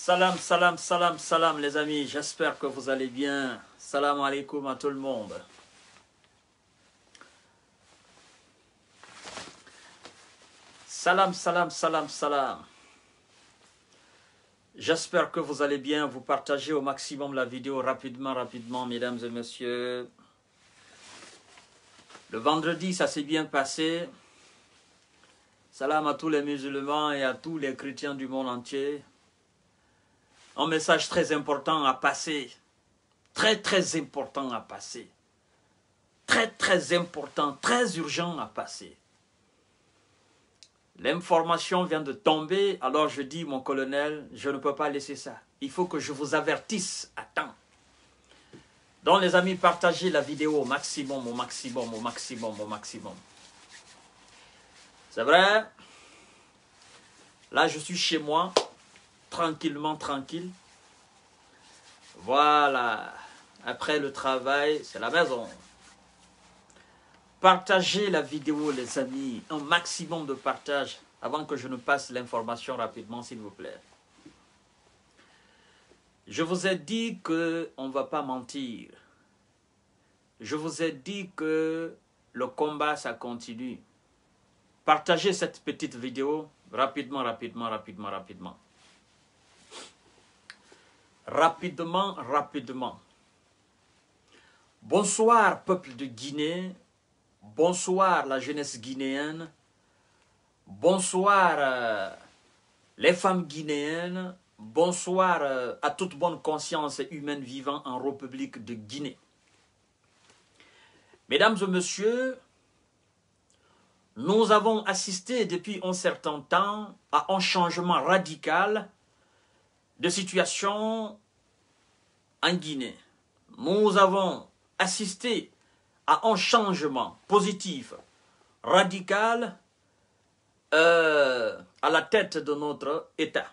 Salam, salam, salam, salam les amis, j'espère que vous allez bien. Salam alaikum à tout le monde. Salam, salam, salam, salam. J'espère que vous allez bien. Vous partagez au maximum la vidéo rapidement, mesdames et messieurs. Le vendredi, ça s'est bien passé. Salam à tous les musulmans et à tous les chrétiens du monde entier. Un message très important à passer. Très important à passer. Très important, très urgent à passer. L'information vient de tomber, alors je dis, mon colonel, je ne peux pas laisser ça. Il faut que je vous avertisse à temps. Donc les amis, partagez la vidéo au maximum. C'est vrai, là je suis chez moi, tranquille. Voilà, après le travail, c'est la maison. Partagez la vidéo les amis, un maximum de partage avant que je ne passe l'information rapidement s'il vous plaît. Je vous ai dit qu'on ne va pas mentir. Je vous ai dit que le combat ça continue. Partagez cette petite vidéo rapidement. Bonsoir peuple de Guinée. Bonsoir la jeunesse guinéenne, bonsoir les femmes guinéennes, bonsoir à toute bonne conscience humaine vivant en République de Guinée. Mesdames et messieurs, nous avons assisté depuis un certain temps à un changement radical de situation en Guinée. Nous avons assisté à un changement positif, radical, à la tête de notre État.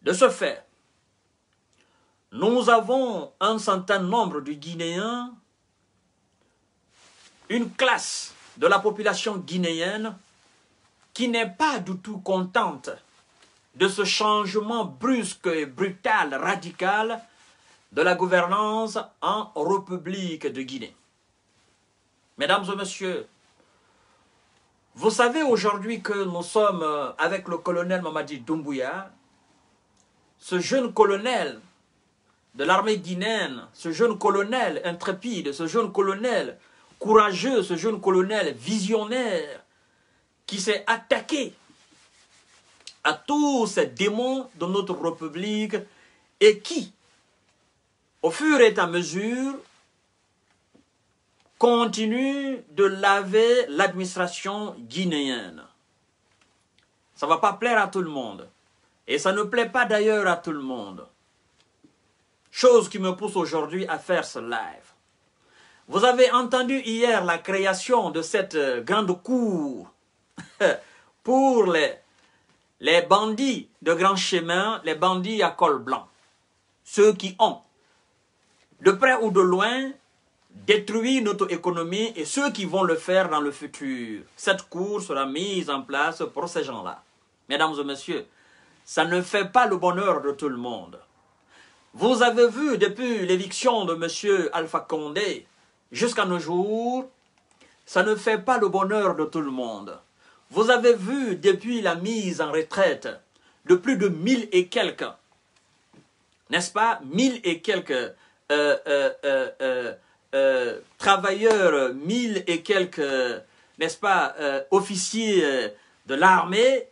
De ce fait, nous avons un certain nombre de Guinéens, une classe de la population guinéenne qui n'est pas du tout contente de ce changement brusque et brutal, radical, de la gouvernance en République de Guinée. Mesdames et messieurs, vous savez aujourd'hui que nous sommes avec le colonel Mamadi Doumbouya, ce jeune colonel de l'armée guinéenne, ce jeune colonel intrépide, ce jeune colonel courageux, ce jeune colonel visionnaire qui s'est attaqué à tous ces démons de notre République et qui, au fur et à mesure, continue de laver l'administration guinéenne. Ça ne va pas plaire à tout le monde. Et ça ne plaît pas d'ailleurs à tout le monde. Chose qui me pousse aujourd'hui à faire ce live. Vous avez entendu hier la création de cette grande cour pour les bandits de grand chemin, les bandits à col blanc. Ceux qui ont de près ou de loin, détruire notre économie et ceux qui vont le faire dans le futur. Cette cour sera mise en place pour ces gens-là. Mesdames et messieurs, ça ne fait pas le bonheur de tout le monde. Vous avez vu depuis l'éviction de M. Alpha Condé jusqu'à nos jours, ça ne fait pas le bonheur de tout le monde. Vous avez vu depuis la mise en retraite de plus de 1000 et quelques, n'est-ce pas, 1000 et quelques travailleurs, 1000 et quelques, n'est-ce pas, officiers de l'armée,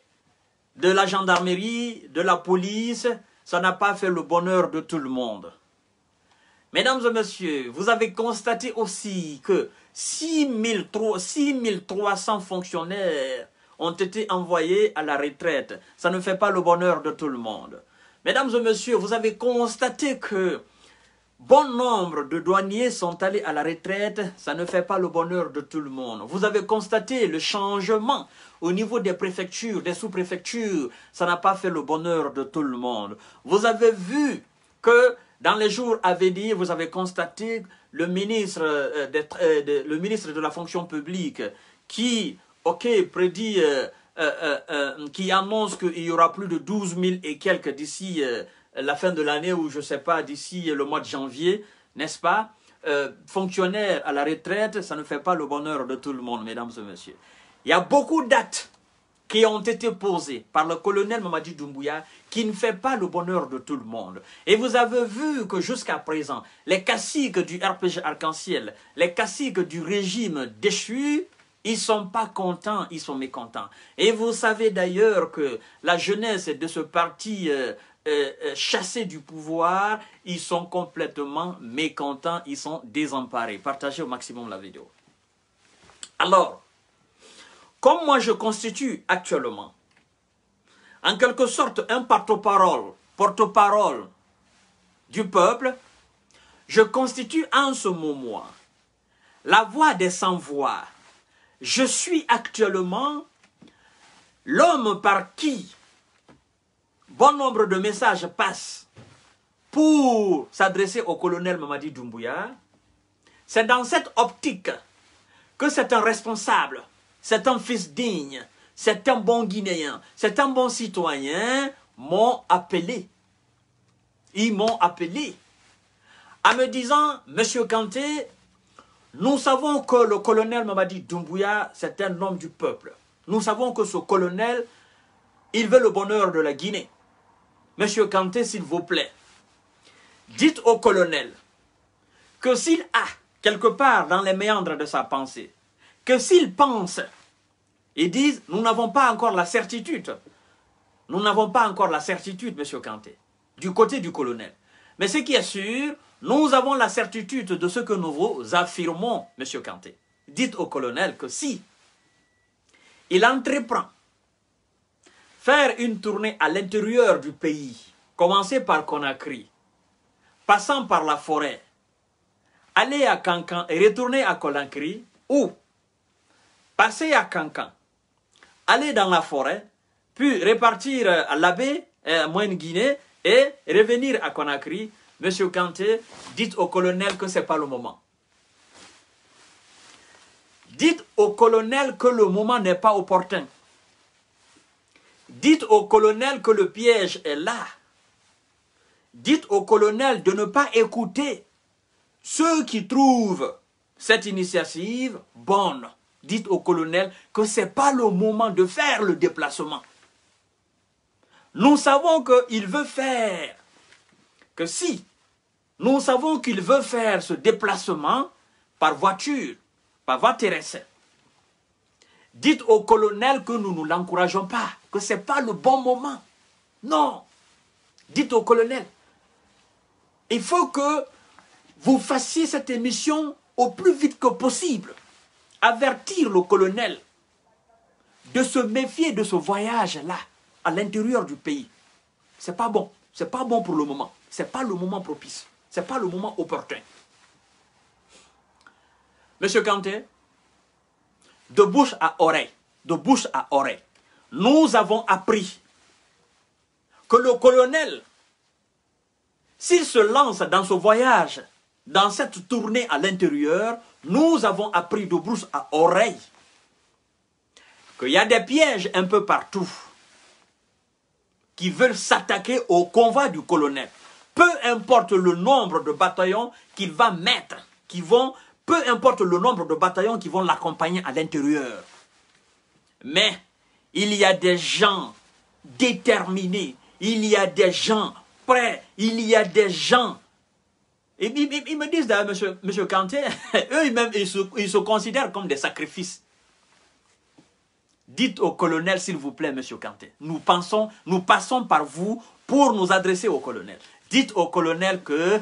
de la gendarmerie, de la police, ça n'a pas fait le bonheur de tout le monde. Mesdames et messieurs, vous avez constaté aussi que 6300 fonctionnaires ont été envoyés à la retraite. Ça ne fait pas le bonheur de tout le monde. Mesdames et messieurs, vous avez constaté que bon nombre de douaniers sont allés à la retraite, ça ne fait pas le bonheur de tout le monde. Vous avez constaté le changement au niveau des préfectures, des sous-préfectures, ça n'a pas fait le bonheur de tout le monde. Vous avez vu que dans les jours à venir, vous avez constaté le ministre de la fonction publique qui, prédit qui annonce qu'il y aura plus de 12 000 et quelques d'ici la fin de l'année, ou je ne sais pas, d'ici le mois de janvier, n'est-ce pas? Fonctionnaires à la retraite, ça ne fait pas le bonheur de tout le monde, mesdames et messieurs. Il y a beaucoup d'actes qui ont été posés par le colonel Mamadi Doumbouya qui ne fait pas le bonheur de tout le monde. Et vous avez vu que jusqu'à présent, les caciques du RPG Arc-en-Ciel, les caciques du régime déchu, ils ne sont pas contents, ils sont mécontents. Et vous savez d'ailleurs que la jeunesse de ce parti chassé du pouvoir, ils sont complètement mécontents, ils sont désemparés. Partagez au maximum la vidéo. Alors, comme moi je constitue actuellement, en quelque sorte, un porte-parole du peuple, je constitue en ce moment la voix des sans-voix. Je suis actuellement l'homme par qui bon nombre de messages passent pour s'adresser au colonel Mamadi Doumbouya. C'est dans cette optique que c'est un responsable, c'est un fils digne, c'est un bon Guinéen, c'est un bon citoyen, m'ont appelé. Ils m'ont appelé en me disant, Monsieur Kanté, nous savons que le colonel Mamadi Doumbouya, c'est un homme du peuple. Nous savons que ce colonel, il veut le bonheur de la Guinée. Monsieur Kanté, s'il vous plaît, dites au colonel que s'il a, quelque part dans les méandres de sa pensée, que s'il pense, ils disent, nous n'avons pas encore la certitude. Nous n'avons pas encore la certitude, Monsieur Kanté, du côté du colonel. Mais ce qui est sûr, nous avons la certitude de ce que nous vous affirmons, Monsieur Kanté. Dites au colonel que si il entreprend faire une tournée à l'intérieur du pays, commencer par Conakry, passant par la forêt, aller à Kankan et retourner à Conakry, ou passer à Kankan, aller dans la forêt, puis repartir à l'Abbé, à Moyenne-Guinée, et revenir à Conakry, Monsieur Kanté, dites au colonel que ce n'est pas le moment. Dites au colonel que le moment n'est pas opportun. Dites au colonel que le piège est là. Dites au colonel de ne pas écouter ceux qui trouvent cette initiative bonne. Dites au colonel que ce n'est pas le moment de faire le déplacement. Nous savons qu'il veut faire, que si nous savons qu'il veut faire ce déplacement par voiture, par voie terrestre, dites au colonel que nous ne l'encourageons pas, que ce n'est pas le bon moment. Non. Dites au colonel, il faut que vous fassiez cette émission au plus vite que possible. Avertir le colonel de se méfier de ce voyage-là à l'intérieur du pays. C'est pas bon. C'est pas bon pour le moment. C'est pas le moment propice. C'est pas le moment opportun. Monsieur Kanté, de bouche à oreille, nous avons appris que le colonel, s'il se lance dans ce voyage, dans cette tournée à l'intérieur, nous avons appris de bouche à oreille qu'il y a des pièges un peu partout qui veulent s'attaquer au convoi du colonel. Peu importe le nombre de bataillons qu'il va mettre, peu importe le nombre de bataillons qui vont l'accompagner à l'intérieur. Mais il y a des gens déterminés, il y a des gens prêts, il y a des gens. Et ils me disent d'ailleurs, monsieur Kanté, eux-mêmes, ils se considèrent comme des sacrifices. Dites au colonel, s'il vous plaît, monsieur Kanté, nous passons par vous pour nous adresser au colonel. Dites au colonel que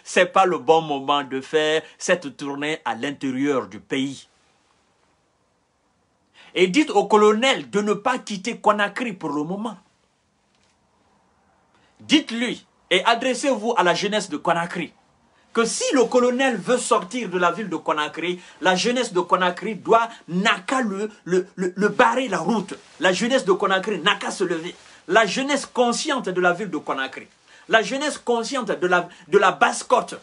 ce n'est pas le bon moment de faire cette tournée à l'intérieur du pays. Et dites au colonel de ne pas quitter Conakry pour le moment. Dites-lui et adressez-vous à la jeunesse de Conakry que si le colonel veut sortir de la ville de Conakry, la jeunesse de Conakry n'a qu'à le barrer la route. La jeunesse de Conakry n'a qu'à se lever. La jeunesse consciente de la ville de Conakry, la jeunesse consciente de la Basse-Côte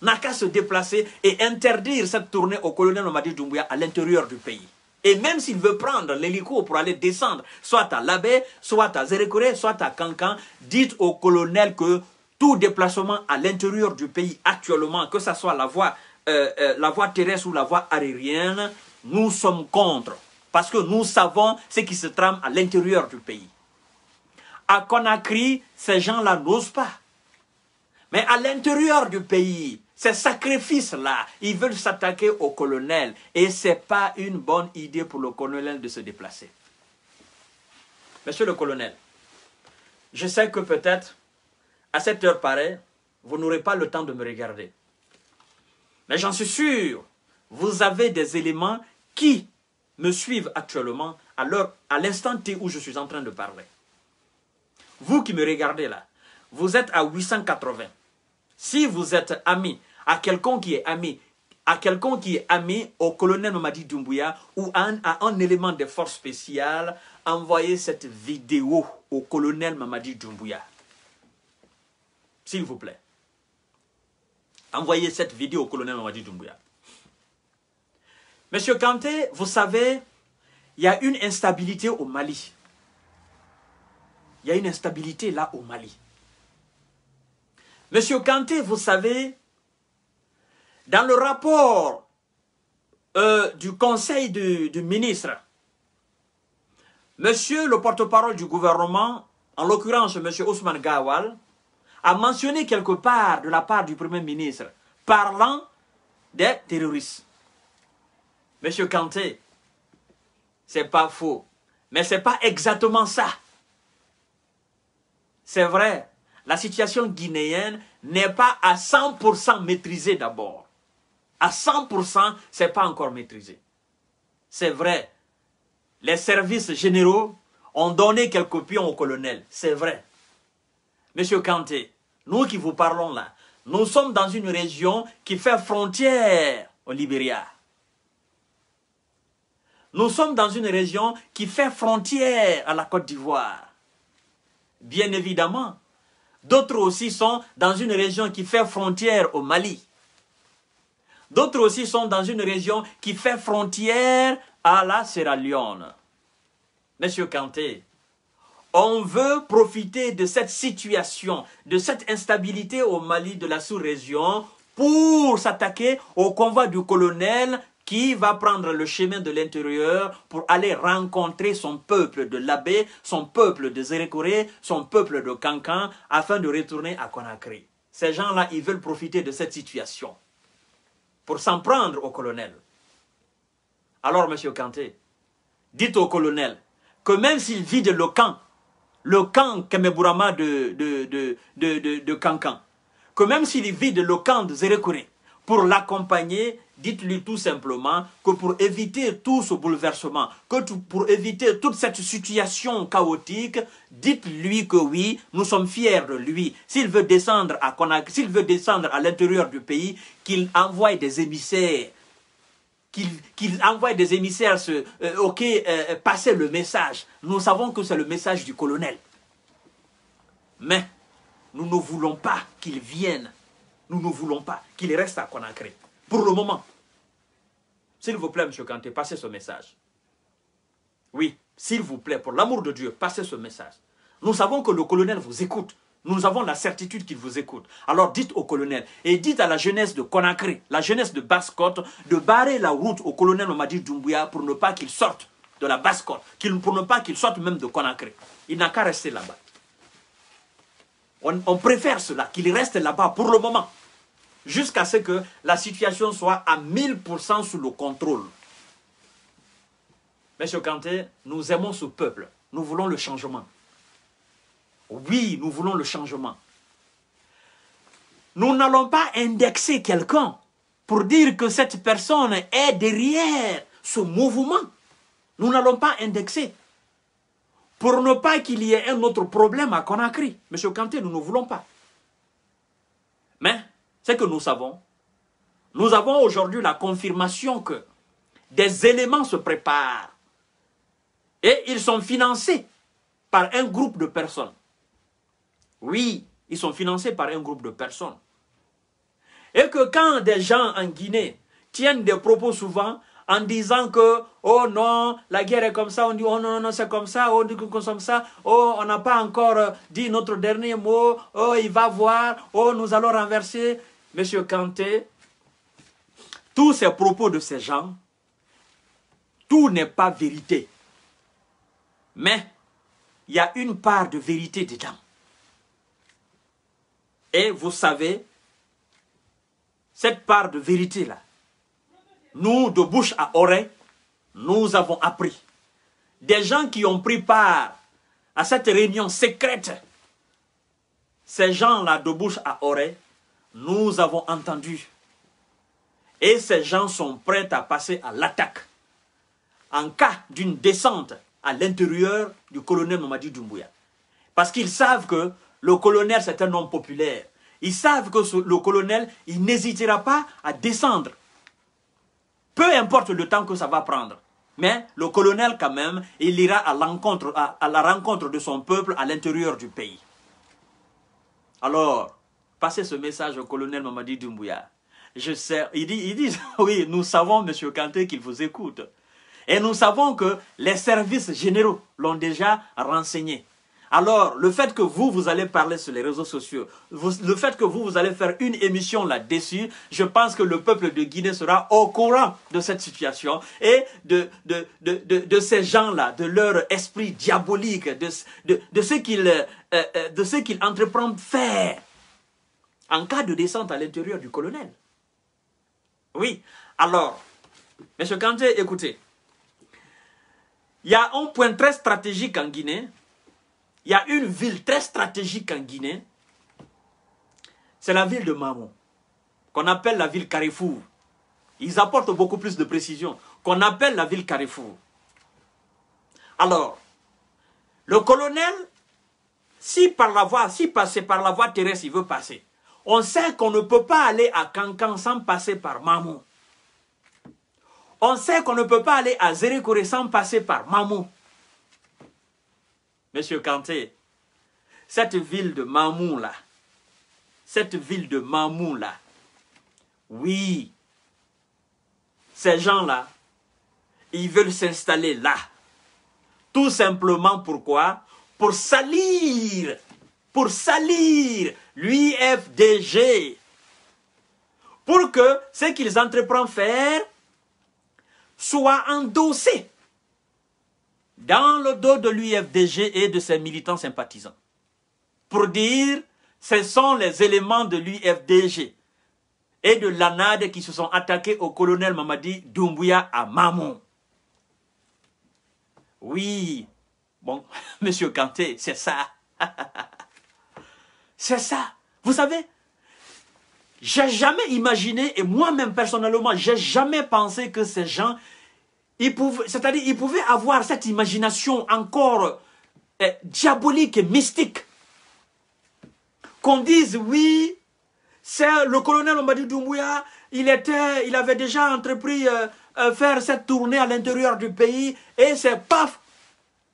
n'a qu'à se déplacer et interdire cette tournée au colonel Mamadi Doumbouya à l'intérieur du pays. Et même s'il veut prendre l'hélico pour aller descendre, soit à Labé, soit à Zérékoré, soit à Kankan, dites au colonel que tout déplacement à l'intérieur du pays actuellement, que ce soit la voie terrestre ou la voie aérienne, nous sommes contre. Parce que nous savons ce qui se trame à l'intérieur du pays. À Conakry, ces gens-là n'osent pas. Mais à l'intérieur du pays, ces sacrifices-là, ils veulent s'attaquer au colonel. Et ce n'est pas une bonne idée pour le colonel de se déplacer. Monsieur le colonel, je sais que peut-être, à cette heure pareille, vous n'aurez pas le temps de me regarder. Mais j'en suis sûr, vous avez des éléments qui me suivent actuellement à l'instant T où je suis en train de parler. Vous qui me regardez là, vous êtes à 880. Si vous êtes ami à quelqu'un qui est ami, au colonel Mamadi Doumbouya ou à un élément des forces spéciales, envoyez cette vidéo au colonel Mamadi Doumbouya. S'il vous plaît. Envoyez cette vidéo au colonel Mamadi Doumbouya. Monsieur Kanté, vous savez, il y a une instabilité au Mali. Il y a une instabilité là au Mali. Monsieur Kanté, vous savez, dans le rapport du conseil du ministre, monsieur le porte-parole du gouvernement, en l'occurrence monsieur Ousmane Gawal, a mentionné quelque part de la part du premier ministre, parlant des terroristes. Monsieur Kanté, c'est pas faux, mais c'est pas exactement ça. C'est vrai, la situation guinéenne n'est pas à 100% maîtrisée d'abord. À 100%, ce n'est pas encore maîtrisé. C'est vrai, les services généraux ont donné quelques pions au colonel. C'est vrai. Monsieur Kanté, nous qui vous parlons là, nous sommes dans une région qui fait frontière au Libéria. Nous sommes dans une région qui fait frontière à la Côte d'Ivoire. Bien évidemment, d'autres aussi sont dans une région qui fait frontière au Mali. D'autres aussi sont dans une région qui fait frontière à la Sierra Leone. Monsieur Kanté, on veut profiter de cette situation, de cette instabilité au Mali, de la sous-région, pour s'attaquer au convoi du colonel qui va prendre le chemin de l'intérieur pour aller rencontrer son peuple de Labé, son peuple de Zérékoré, son peuple de Kankan, afin de retourner à Conakry. Ces gens-là, ils veulent profiter de cette situation pour s'en prendre au colonel. Alors, monsieur Kanté, dites au colonel que même s'il vide le camp Kemeburama de Kankan, que même s'il vide le camp de Zérékoré, pour l'accompagner, dites-lui tout simplement que pour éviter tout ce bouleversement, pour éviter toute cette situation chaotique, dites-lui que oui, nous sommes fiers de lui. S'il veut descendre à Conakry, s'il veut descendre à l'intérieur du pays, qu'il envoie des émissaires. Qu'il envoie des émissaires passer le message. Nous savons que c'est le message du colonel. Mais nous ne voulons pas qu'il vienne. Nous ne voulons pas qu'il reste à Conakry. Pour le moment. S'il vous plaît, M. Kanté, passez ce message. Oui, s'il vous plaît, pour l'amour de Dieu, passez ce message. Nous savons que le colonel vous écoute. Nous avons la certitude qu'il vous écoute. Alors dites au colonel et dites à la jeunesse de Conakry, la jeunesse de Basse-Côte, de barrer la route au colonel Mamadi Doumbouya pour ne pas qu'il sorte de la Basse-Côte, pour ne pas qu'il sorte même de Conakry. Il n'a qu'à rester là-bas. On préfère cela, qu'il reste là-bas pour le moment, jusqu'à ce que la situation soit à 1000% sous le contrôle. Monsieur Kanté, nous aimons ce peuple. Nous voulons le changement. Oui, nous voulons le changement. Nous n'allons pas indexer quelqu'un pour dire que cette personne est derrière ce mouvement. Nous n'allons pas indexer. Pour ne pas qu'il y ait un autre problème à Conakry. Monsieur Kanté, nous ne voulons pas. Mais, c'est que nous avons aujourd'hui la confirmation que des éléments se préparent. Et ils sont financés par un groupe de personnes. Oui, ils sont financés par un groupe de personnes. Et que quand des gens en Guinée tiennent des propos souvent en disant que, oh non, la guerre est comme ça, on dit, oh non, non, c'est comme ça, on dit que comme ça, oh, on n'a pas encore dit notre dernier mot, oh, il va voir, oh, nous allons renverser. Monsieur Kanté, tous ces propos de ces gens, tout n'est pas vérité. Mais, il y a une part de vérité dedans. Et vous savez, cette part de vérité-là, nous, de bouche à oreille, nous avons appris. Des gens qui ont pris part à cette réunion secrète, ces gens-là, de bouche à oreille, nous avons entendu. Et ces gens sont prêts à passer à l'attaque en cas d'une descente à l'intérieur du colonel Mamadi Doumbouya. Parce qu'ils savent que le colonel, c'est un homme populaire. Ils savent que le colonel, il n'hésitera pas à descendre. Peu importe le temps que ça va prendre. Mais le colonel, quand même, il ira à la rencontre de son peuple à l'intérieur du pays. Alors, passez ce message au colonel Mamadi Doumbouya. Je sais, il dit, oui, nous savons, monsieur Kanté, qu'il vous écoute. Et nous savons que les services généraux l'ont déjà renseigné. Alors, le fait que vous allez parler sur les réseaux sociaux, le fait que vous allez faire une émission là-dessus, je pense que le peuple de Guinée sera au courant de cette situation et de ces gens-là, de leur esprit diabolique, de ce qu'ils entreprennent faire en cas de descente à l'intérieur du colonel. Oui, alors, M. Kanté, écoutez, il y a un point très stratégique en Guinée. Il y a une ville très stratégique en Guinée. C'est la ville de Mamou, qu'on appelle la ville Carrefour. Ils apportent beaucoup plus de précision, qu'on appelle la ville Carrefour. Alors, le colonel, si passer par la voie terrestre, il veut passer. On sait qu'on ne peut pas aller à Kankan sans passer par Mamou. On sait qu'on ne peut pas aller à Zérékoré sans passer par Mamou. Monsieur Kanté, cette ville de Mamou là, oui, ces gens-là, ils veulent s'installer là. Tout simplement pourquoi? Pour salir l'UFDG. Pour que ce qu'ils entreprennent faire soit endossé dans le dos de l'UFDG et de ses militants sympathisants. Pour dire, ce sont les éléments de l'UFDG et de l'ANAD qui se sont attaqués au colonel Mamadi Doumbouya à Mamou. Oui, bon, monsieur Kanté, c'est ça. C'est ça. Vous savez, j'ai jamais imaginé, et moi-même personnellement, j'ai jamais pensé que ces gens, ils pouvaient avoir cette imagination encore diabolique et mystique. Qu'on dise, oui, c'est le colonel Mamadi Doumbouya, il avait déjà entrepris faire cette tournée à l'intérieur du pays, et c'est paf,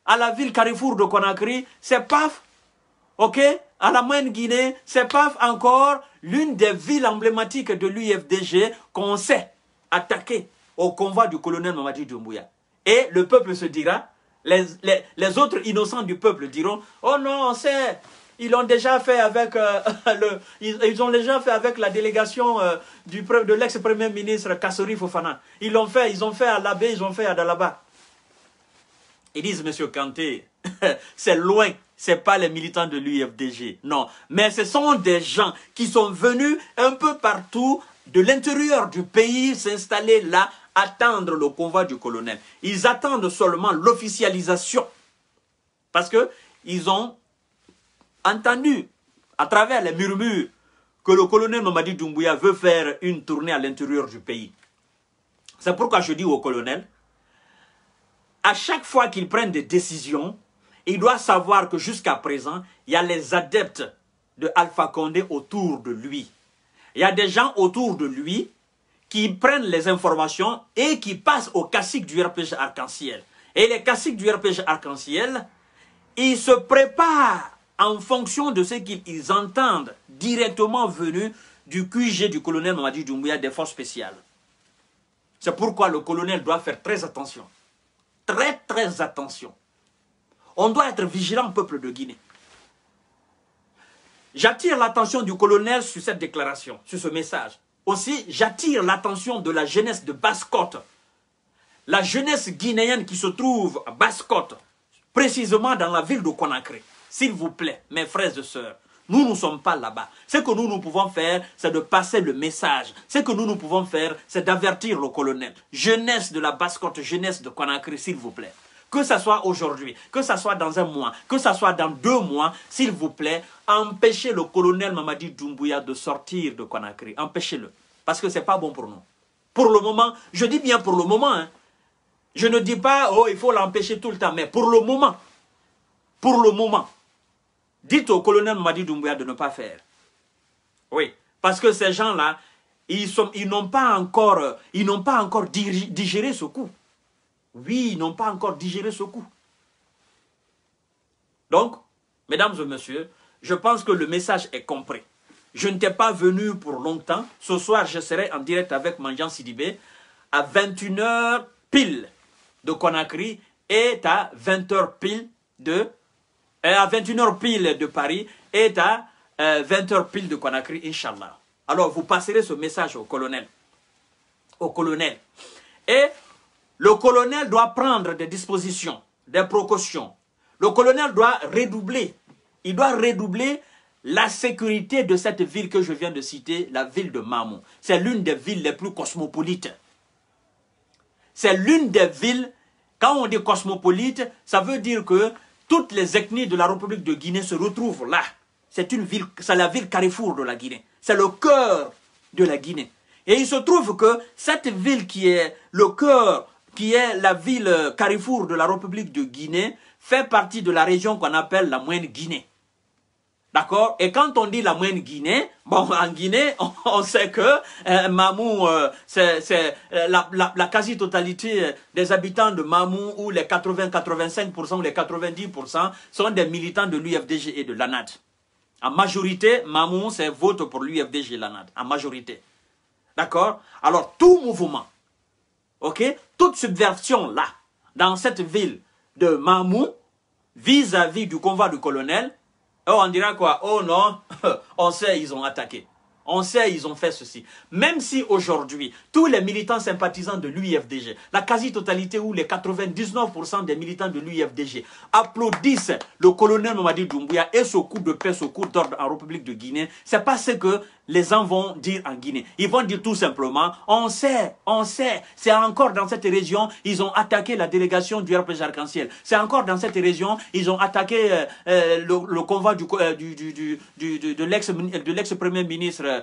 à la ville Carrefour de Conakry, c'est paf, ok, à la moyenne Guinée, c'est paf encore, l'une des villes emblématiques de l'UFDG qu'on sait attaquer au convoi du colonel Mamadi Doumbouya. Et le peuple se dira, les autres innocents du peuple diront, oh non, on sait, ils l'ont déjà fait avec ils ont déjà fait avec la délégation de l'ex-premier ministre Kassori Fofana. Ils ont fait à Labé, ils ont fait à Dalaba. Ils disent, monsieur Kanté, c'est loin, c'est pas les militants de l'UFDG, non. Mais ce sont des gens qui sont venus un peu partout de l'intérieur du pays, s'installer là, attendre le convoi du colonel. Ils attendent seulement l'officialisation. Parce que ils ont entendu, à travers les murmures, que le colonel Mamadi Doumbouya veut faire une tournée à l'intérieur du pays. C'est pourquoi je dis au colonel, à chaque fois qu'il prenne des décisions, il doit savoir que jusqu'à présent, il y a les adeptes de Alpha Condé autour de lui. Il y a des gens autour de lui qui prennent les informations et qui passent aux caciques du RPG Arc-en-Ciel. Et les caciques du RPG Arc-en-Ciel, ils se préparent en fonction de ce qu'ils entendent directement venu du QG du colonel Mamadi Doumbouya des forces spéciales. C'est pourquoi le colonel doit faire très attention. Très, très attention. On doit être vigilant, peuple de Guinée. J'attire l'attention du colonel sur cette déclaration, sur ce message. Aussi, j'attire l'attention de la jeunesse de Basse-Côte. La jeunesse guinéenne qui se trouve à Basse-Côte, précisément dans la ville de Conakry. S'il vous plaît, mes frères et sœurs, nous ne sommes pas là-bas. Ce que nous pouvons faire, c'est de passer le message. Ce que nous pouvons faire, c'est d'avertir le colonel. Jeunesse de la Basse-Côte, jeunesse de Conakry, s'il vous plaît. Que ce soit aujourd'hui, que ce soit dans un mois, que ce soit dans 2 mois, s'il vous plaît, empêchez le colonel Mamadi Doumbouya de sortir de Conakry. Empêchez-le. Parce que ce n'est pas bon pour nous. Pour le moment, je dis bien pour le moment. Hein. Je ne dis pas, oh, il faut l'empêcher tout le temps. Mais pour le moment, dites au colonel Mamadi Doumbouya de ne pas faire. Oui, parce que ces gens-là, ils n'ont pas encore digéré ce coup. Oui, ils n'ont pas encore digéré ce coup. Donc, mesdames et messieurs, je pense que le message est compris. Je n'étais pas venu pour longtemps. Ce soir, je serai en direct avec Mandian Sidibé à 21h pile de Conakry et à 20h pile à 21h pile de Paris et à 20h pile de Conakry, Inch'Allah. Alors, vous passerez ce message au colonel. Et le colonel doit prendre des dispositions, des précautions. Le colonel doit redoubler. Il doit redoubler la sécurité de cette ville que je viens de citer, la ville de Mamou. C'est l'une des villes les plus cosmopolites. C'est l'une des villes, quand on dit cosmopolite, ça veut dire que toutes les ethnies de la République de Guinée se retrouvent là. C'est une ville, c'est la ville carrefour de la Guinée. C'est le cœur de la Guinée. Et il se trouve que cette ville qui est le cœur, qui est la ville carrefour de la République de Guinée, fait partie de la région qu'on appelle la Moyenne Guinée. D'accord? Et quand on dit la Moyenne Guinée, bon, en Guinée, on sait que Mamou, c'est la quasi-totalité des habitants de Mamou, ou les 80-85% ou les 90% sont des militants de l'UFDG et de l'ANAD. En majorité, Mamou, c'est vote pour l'UFDG et l'ANAD. En majorité. D'accord? Alors, tout mouvement, ok? Toute subversion là, dans cette ville de Mamou, vis-à-vis du convoi du colonel, oh, on dira quoi? Oh non, on sait, ils ont attaqué. On sait, ils ont fait ceci. Même si aujourd'hui, tous les militants sympathisants de l'UIFDG, la quasi-totalité ou les 99% des militants de l'UIFDG applaudissent le colonel Mamadi Doumbouya et ce coup de paix, ce coup d'ordre en République de Guinée, c'est pas ce que les gens vont dire en Guinée. Ils vont dire tout simplement, on sait, c'est encore dans cette région, ils ont attaqué la délégation du RPG Arc-en-Ciel. C'est encore dans cette région, ils ont attaqué le convoi de l'ex-premier ministre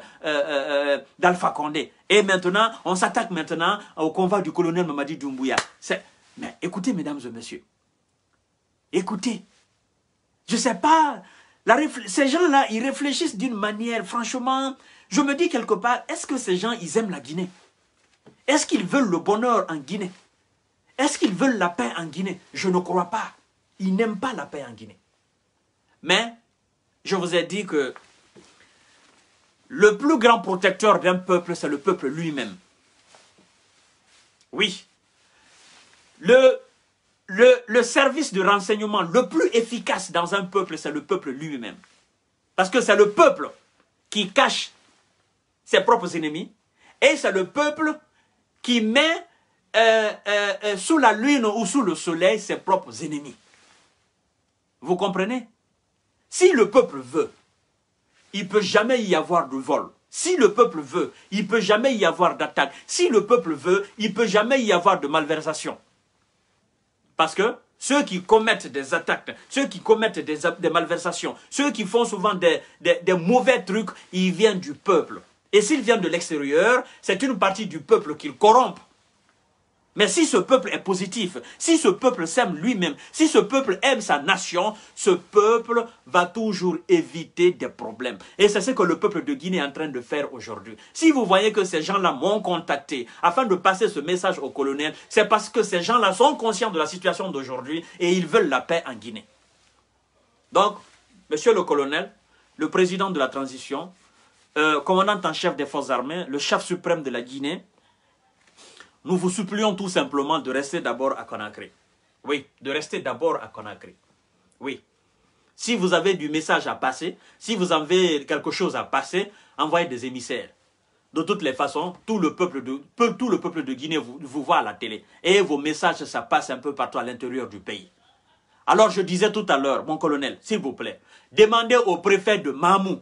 d'Alpha Condé. Et maintenant, on s'attaque maintenant au convoi du colonel Mamadi Doumbouya. Mais écoutez, mesdames et messieurs, écoutez, je ne sais pas, ces gens-là, ils réfléchissent d'une manière, franchement, je me dis quelque part, est-ce que ces gens, ils aiment la Guinée? Est-ce qu'ils veulent le bonheur en Guinée? Est-ce qu'ils veulent la paix en Guinée? Je ne crois pas. Ils n'aiment pas la paix en Guinée. Mais, je vous ai dit que le plus grand protecteur d'un peuple, c'est le peuple lui-même. Oui. Le service de renseignement le plus efficace dans un peuple, c'est le peuple lui-même. Parce que c'est le peuple qui cache ses propres ennemis. Et c'est le peuple qui met sous la lune ou sous le soleil ses propres ennemis. Vous comprenez? Si le peuple veut, il ne peut jamais y avoir de vol. Si le peuple veut, il ne peut jamais y avoir d'attaque. Si le peuple veut, il ne peut jamais y avoir de malversation. Parce que ceux qui commettent des attaques, ceux qui commettent des malversations, ceux qui font souvent des mauvais trucs, ils viennent du peuple. Et s'ils viennent de l'extérieur, c'est une partie du peuple qu'ils corrompent. Mais si ce peuple est positif, si ce peuple s'aime lui-même, si ce peuple aime sa nation, ce peuple va toujours éviter des problèmes. Et c'est ce que le peuple de Guinée est en train de faire aujourd'hui. Si vous voyez que ces gens-là m'ont contacté afin de passer ce message au colonel, c'est parce que ces gens-là sont conscients de la situation d'aujourd'hui et ils veulent la paix en Guinée. Donc, monsieur le colonel, le président de la transition, commandant en chef des forces armées, le chef suprême de la Guinée, nous vous supplions tout simplement de rester d'abord à Conakry. Oui, de rester d'abord à Conakry. Oui. Si vous avez du message à passer, si vous avez quelque chose à passer, envoyez des émissaires. De toutes les façons, tout le peuple de Guinée vous voit à la télé. Et vos messages, ça passe un peu partout à l'intérieur du pays. Alors je disais tout à l'heure, mon colonel, s'il vous plaît, demandez au préfet de Mamou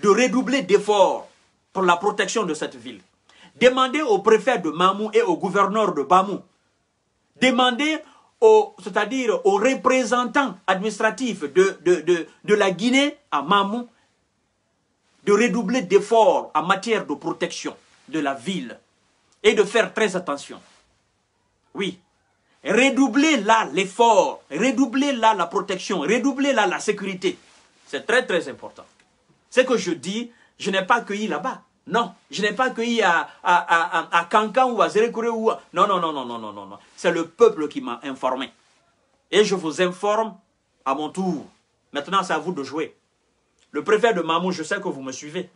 de redoubler d'efforts pour la protection de cette ville. Demandez au préfet de Mamou et au gouverneur de Bamou. Demandez c'est-à-dire aux représentants administratifs de la Guinée à Mamou de redoubler d'efforts en matière de protection de la ville et de faire très attention. Oui. Redoubler là l'effort, redoubler là la protection, redoubler là la sécurité. C'est très très important. Ce que je dis, je n'ai pas accueilli là-bas. Non, je n'ai pas accueilli à Cancan ou à Zérékouré ou à... Non. C'est le peuple qui m'a informé. Et je vous informe à mon tour. Maintenant, c'est à vous de jouer. Le préfet de Mamou, je sais que vous me suivez.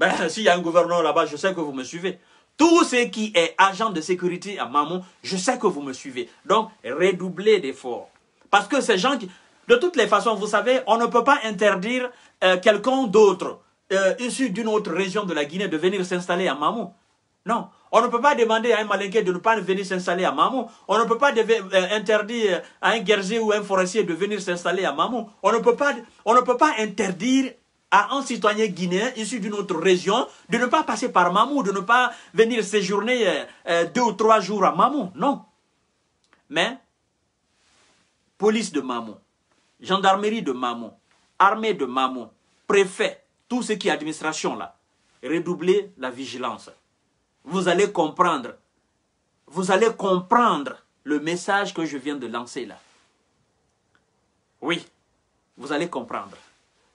Ben, s'il y a un gouverneur là-bas, je sais que vous me suivez. Tout ce qui est agent de sécurité à Mamou, je sais que vous me suivez. Donc, redoublez d'efforts. Parce que ces gens qui... De toutes les façons, vous savez, on ne peut pas interdire quelqu'un d'autre, issu d'une autre région de la Guinée, de venir s'installer à Mamou. Non. On ne peut pas demander à un Malinké de ne pas venir s'installer à Mamou. On ne peut pas interdire à un guerrier ou un forestier de venir s'installer à Mamou. On ne peut pas interdire à un citoyen guinéen issu d'une autre région de ne pas passer par Mamou, de ne pas venir séjourner 2 ou 3 jours à Mamou. Non. Mais, police de Mamou, gendarmerie de Mamou, armée de Mamou, préfet, tout ce qui est administration là, redoubler la vigilance. Vous allez comprendre le message que je viens de lancer là. Oui, vous allez comprendre.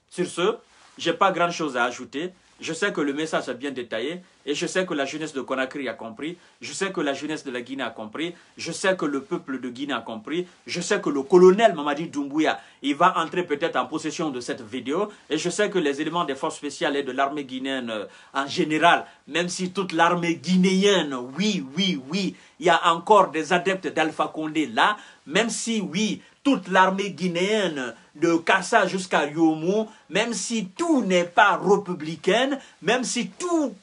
Sur ce, je n'ai pas grand chose à ajouter. Je sais que le message est bien détaillé et je sais que la jeunesse de Conakry a compris. Je sais que la jeunesse de la Guinée a compris. Je sais que le peuple de Guinée a compris. Je sais que le colonel Mamadi Doumbouya, il va entrer peut-être en possession de cette vidéo. Et je sais que les éléments des forces spéciales et de l'armée guinéenne en général, même si toute l'armée guinéenne, oui, il y a encore des adeptes d'Alpha Condé là, même si, oui, toute l'armée guinéenne, de Kassa jusqu'à Yomo, même si tout n'est pas républicain, même si tout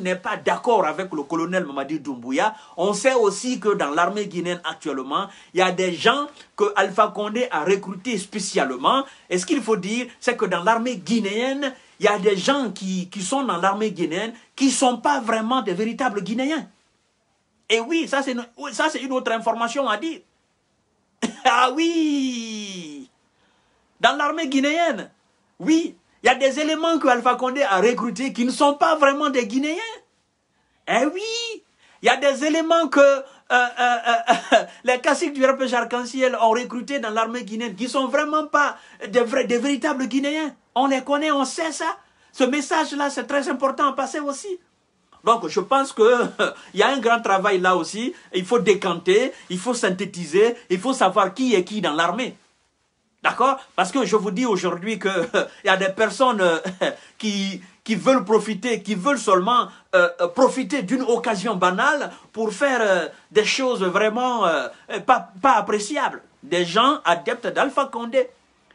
n'est pas d'accord avec le colonel Mamadi Doumbouya, on sait aussi que dans l'armée guinéenne actuellement, il y a des gens que Alpha Condé a recrutés spécialement. Et ce qu'il faut dire, c'est que dans l'armée guinéenne, il y a des gens qui sont dans l'armée guinéenne qui ne sont pas vraiment des véritables Guinéens. Et oui, ça c'est une autre information à dire. Ah oui! Dans l'armée guinéenne, oui, il y a des éléments que Alpha Condé a recrutés qui ne sont pas vraiment des Guinéens. Eh oui! Il y a des éléments que les caciques du RPG Arc-en-Ciel ont recrutés dans l'armée guinéenne qui ne sont vraiment pas des véritables Guinéens. On les connaît, on sait ça. Ce message-là, c'est très important à passer aussi. Donc, je pense qu'il y a un grand travail là aussi. Il faut décanter, il faut synthétiser, il faut savoir qui est qui dans l'armée. D'accord? Parce que je vous dis aujourd'hui qu'il y a des personnes qui veulent profiter, qui veulent seulement profiter d'une occasion banale pour faire des choses vraiment pas appréciables. Des gens adeptes d'Alpha Condé.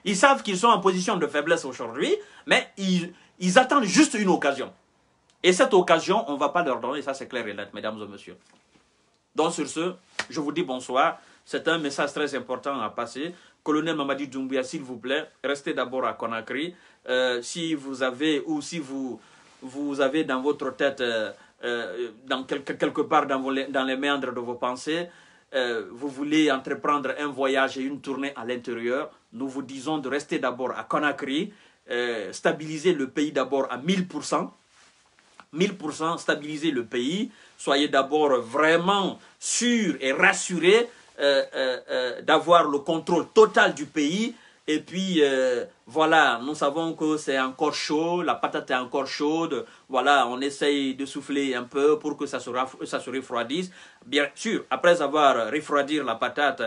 Ils savent qu'ils sont en position de faiblesse aujourd'hui, mais ils attendent juste une occasion. Et cette occasion, on ne va pas leur donner, ça c'est clair et net, mesdames et messieurs. Donc sur ce, je vous dis bonsoir. C'est un message très important à passer. Colonel Mamadi Doumbouya, s'il vous plaît, restez d'abord à Conakry. Si vous avez, ou si vous avez dans votre tête, quelque part dans les méandres de vos pensées, vous voulez entreprendre un voyage et une tournée à l'intérieur, nous vous disons de rester d'abord à Conakry, stabiliser le pays d'abord à 1000%. 1000%, stabiliser le pays. Soyez d'abord vraiment sûrs et rassurés d'avoir le contrôle total du pays. Et puis, voilà, nous savons que c'est encore chaud, la patate est encore chaude. Voilà, on essaye de souffler un peu pour que ça se refroidisse. Bien sûr, après avoir refroidi la patate,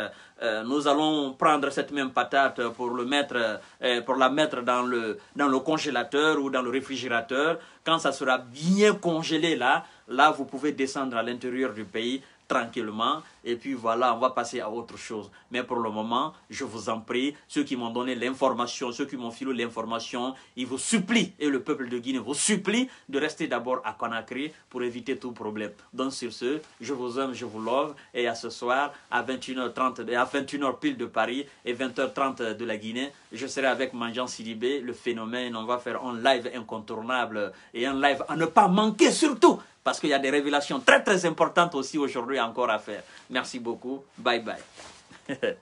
nous allons prendre cette même patate pour la mettre dans le congélateur ou dans le réfrigérateur. Quand ça sera bien congelé là, Là, vous pouvez descendre à l'intérieur du pays tranquillement et puis voilà, on va passer à autre chose. Mais pour le moment, je vous en prie, ceux qui m'ont donné l'information, ceux qui m'ont filé l'information, ils vous supplient, et le peuple de Guinée vous supplie de rester d'abord à Conakry pour éviter tout problème. Donc sur ce, je vous aime, je vous love, et à ce soir, à 21h30, à 21h pile de Paris et 20h30 de la Guinée, je serai avec Mandian Sidibé, le phénomène. On va faire un live incontournable et un live à ne pas manquer surtout, parce qu'il y a des révélations très très importantes aussi aujourd'hui encore à faire. Merci beaucoup. Bye bye.